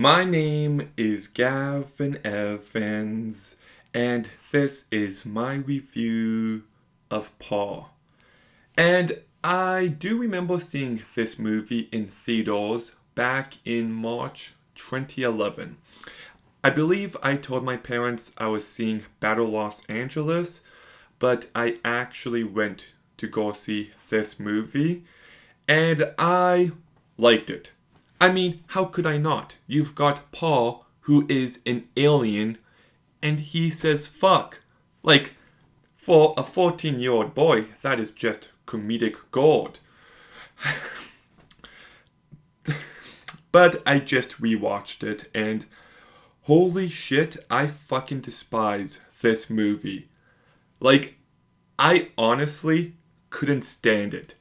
My name is Gavin Evans, and this is my review of Paul. And I do remember seeing this movie in theaters back in March 2011. I believe I told my parents I was seeing Battle Los Angeles, but I actually went to go see this movie, and I liked it. I mean, how could I not? You've got Paul, who is an alien, and he says fuck. Like, for a 14-year-old boy, that is just comedic gold. But I just rewatched it, and holy shit, I fucking despise this movie. Like, I honestly couldn't stand it.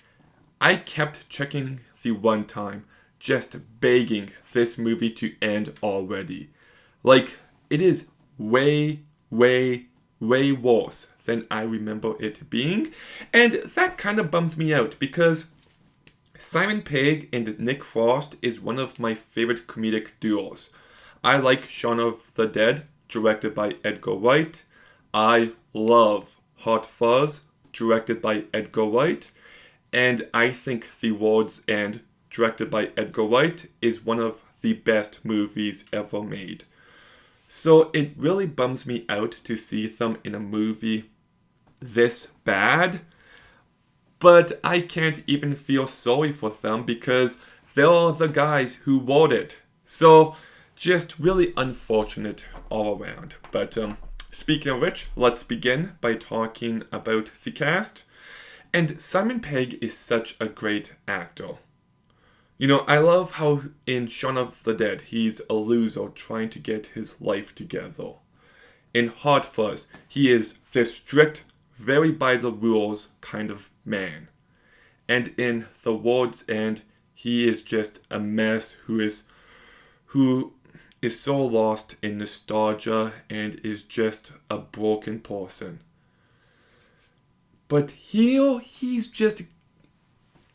I kept checking the one time, just begging this movie to end already. Like, it is way, way, way worse than I remember it being. And that kind of bums me out because Simon Pegg and Nick Frost is one of my favorite comedic duos. I like Shaun of the Dead, directed by Edgar Wright. I love Hot Fuzz, directed by Edgar Wright. And I think The World's End, directed by Edgar Wright, is one of the best movies ever made. So it really bums me out to see them in a movie this bad, but I can't even feel sorry for them because they're the guys who wrote it. So just really unfortunate all around. But speaking of which, let's begin by talking about the cast. And Simon Pegg is such a great actor. You know, I love how in Shaun of the Dead, he's a loser trying to get his life together. In Hot Fuzz, he is this strict, very by the rules kind of man. And in The World's End, he is just a mess who is so lost in nostalgia and is just a broken person. But here, he's just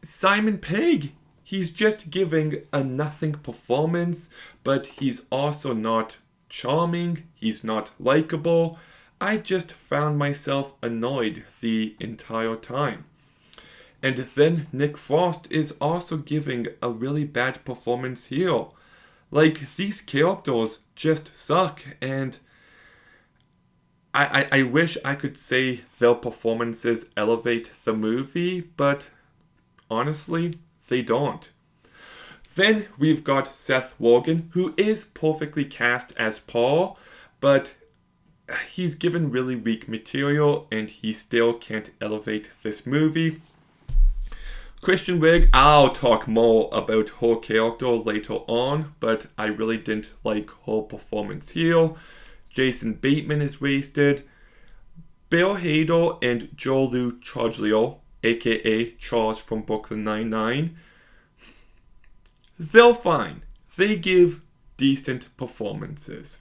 Simon Pegg. He's just giving a nothing performance, but he's also not charming. He's not likable. I just found myself annoyed the entire time. And then Nick Frost is also giving a really bad performance here. Like, these characters just suck, and I wish I could say their performances elevate the movie, but honestly, they don't. Then we've got Seth Rogen, who is perfectly cast as Paul, but he's given really weak material and he still can't elevate this movie. Kristen Wiig, I'll talk more about her character later on, but I really didn't like her performance here. Jason Bateman is wasted. Bill Hader and Joe Truglio, aka Charles from Brooklyn Nine-Nine, they're fine. They give decent performances.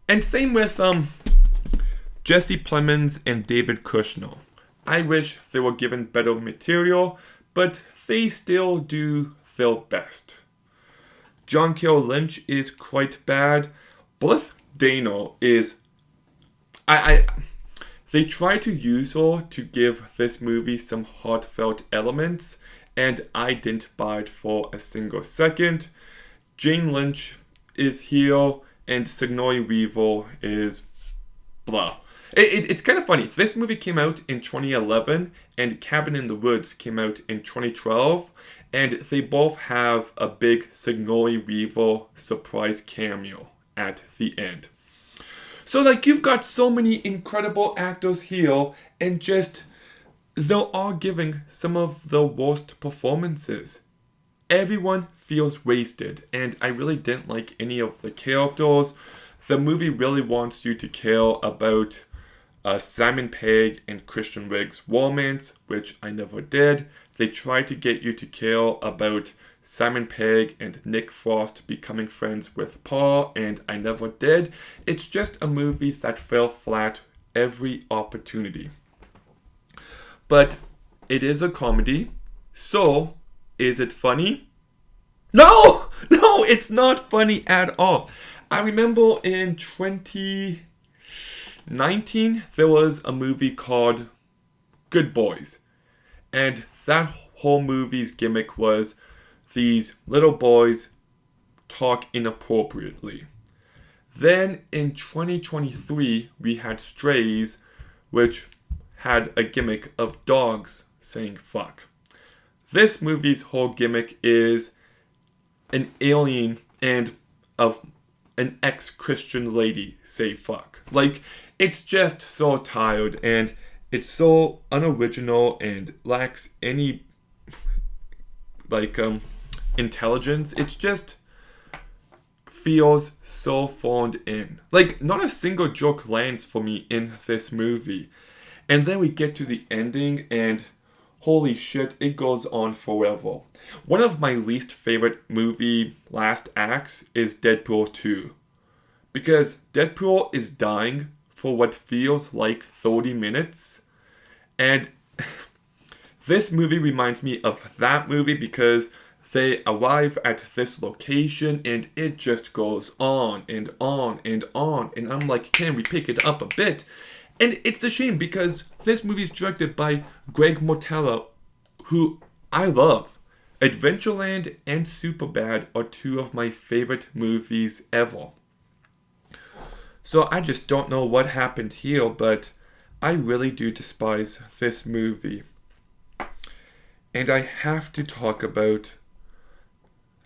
And same with Jesse Plemons and David Kushner. I wish they were given better material, but they still do their best. John Carroll Lynch is quite bad. Blythe Dano is... They try to use her to give this movie some heartfelt elements, and I didn't buy it for a single second. Jane Lynch is here, and Sigourney Weaver is blah. It's kind of funny. This movie came out in 2011, and Cabin in the Woods came out in 2012, and they both have a big Sigourney Weaver surprise cameo at the end. So, like, you've got so many incredible actors here, and just, they're all giving some of the worst performances. Everyone feels wasted, and I really didn't like any of the characters. The movie really wants you to care about Simon Pegg and Kristen Wiig's romance, which I never did. They tried to get you to care about Simon Pegg and Nick Frost becoming friends with Paul, and I never did. It's just a movie that fell flat every opportunity. But it is a comedy, so is it funny? No! No! No, it's not funny at all. I remember in 2019, there was a movie called Good Boys. And that whole movie's gimmick was these little boys talk inappropriately. Then in 2023, we had Strays, which had a gimmick of dogs saying fuck. This movie's whole gimmick is an alien and of an ex-Christian lady say fuck. Like, it's just so tired and it's so unoriginal and lacks any intelligence. It's just feels so phoned in. Like, not a single joke lands for me in this movie. And then we get to the ending and holy shit, it goes on forever. One of my least favorite movie last acts is Deadpool 2. Because Deadpool is dying for what feels like 30 minutes. And this movie reminds me of that movie because they arrive at this location and it just goes on and on and on. And I'm like, can we pick it up a bit? And it's a shame because this movie is directed by Greg Mortella, who I love. Adventureland and Superbad are two of my favorite movies ever. So I just don't know what happened here, but I really do despise this movie. And I have to talk about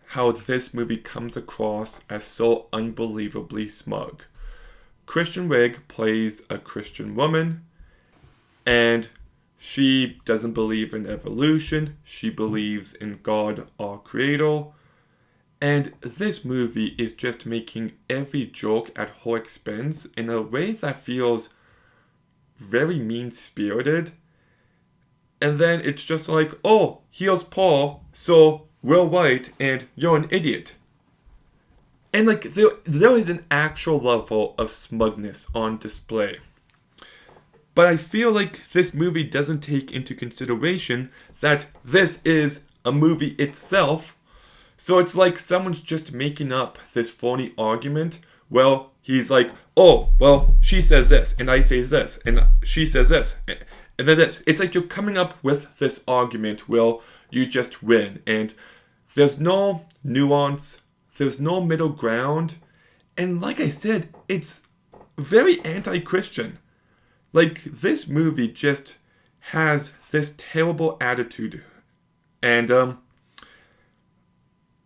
how this movie comes across as so unbelievably smug. Kristen Wiig plays a Christian woman, and she doesn't believe in evolution. She believes in God, our creator. And this movie is just making every joke at her expense in a way that feels very mean-spirited. And then it's just like, oh, here's Paul, so we're white and you're an idiot. And like, there is an actual level of smugness on display. But I feel like this movie doesn't take into consideration that this is a movie itself. So it's like someone's just making up this phony argument. Well, he's like, oh, well, she says this, and I say this, and she says this, and then this. It's like you're coming up with this argument, well, you just win. And there's no nuance, there's no middle ground. And like I said, it's very anti-Christian. Like, this movie just has this terrible attitude. And,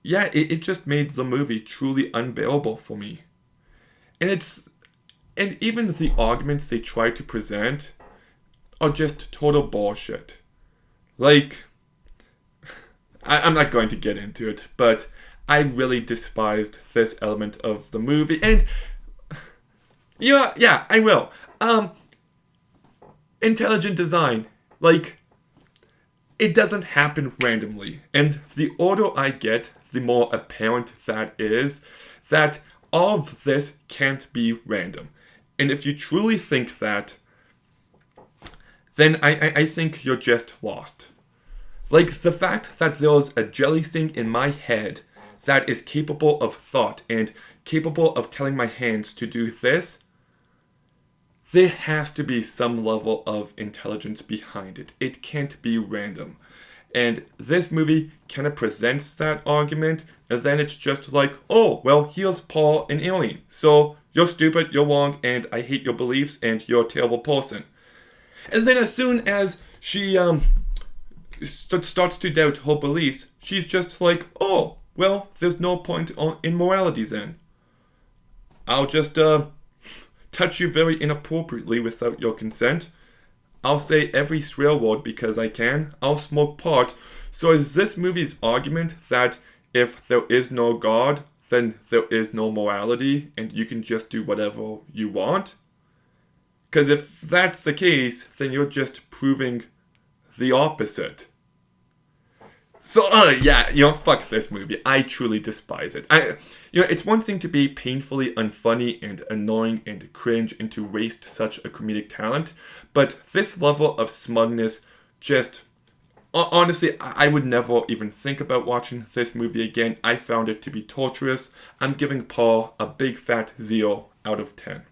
yeah, it just made the movie truly unbearable for me. And even the arguments they try to present are just total bullshit. Like, I'm not going to get into it, but I really despised this element of the movie. And, yeah, I will. Intelligent design. Like, it doesn't happen randomly. And the older I get, the more apparent that is, that all of this can't be random. And if you truly think that, then I think you're just lost. Like, the fact that there's a jelly thing in my head that is capable of thought and capable of telling my hands to do this, there has to be some level of intelligence behind it. It can't be random. And this movie kind of presents that argument, and then it's just like, oh, well, here's Paul, an alien. So, you're stupid, you're wrong, and I hate your beliefs, and you're a terrible person. And then as soon as she starts to doubt her beliefs, she's just like, oh, well, there's no point in morality then. I'll just touch you very inappropriately without your consent. I'll say every swear word because I can. I'll smoke pot. So is this movie's argument that if there is no God, then there is no morality and you can just do whatever you want? Because if that's the case, then you're just proving the opposite. So, yeah, fuck this movie. I truly despise it. It's one thing to be painfully unfunny and annoying and cringe and to waste such a comedic talent, but this level of smugness just Honestly, I would never even think about watching this movie again. I found it to be torturous. I'm giving Paul a big fat 0 out of 10.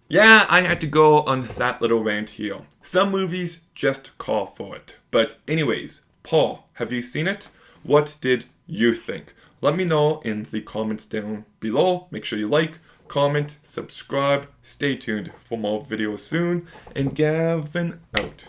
Yeah, I had to go on that little rant here. Some movies just call for it. But anyways, Paul, have you seen it? What did you think? Let me know in the comments down below. Make sure you like, comment, subscribe. Stay tuned for more videos soon. And Gavin out.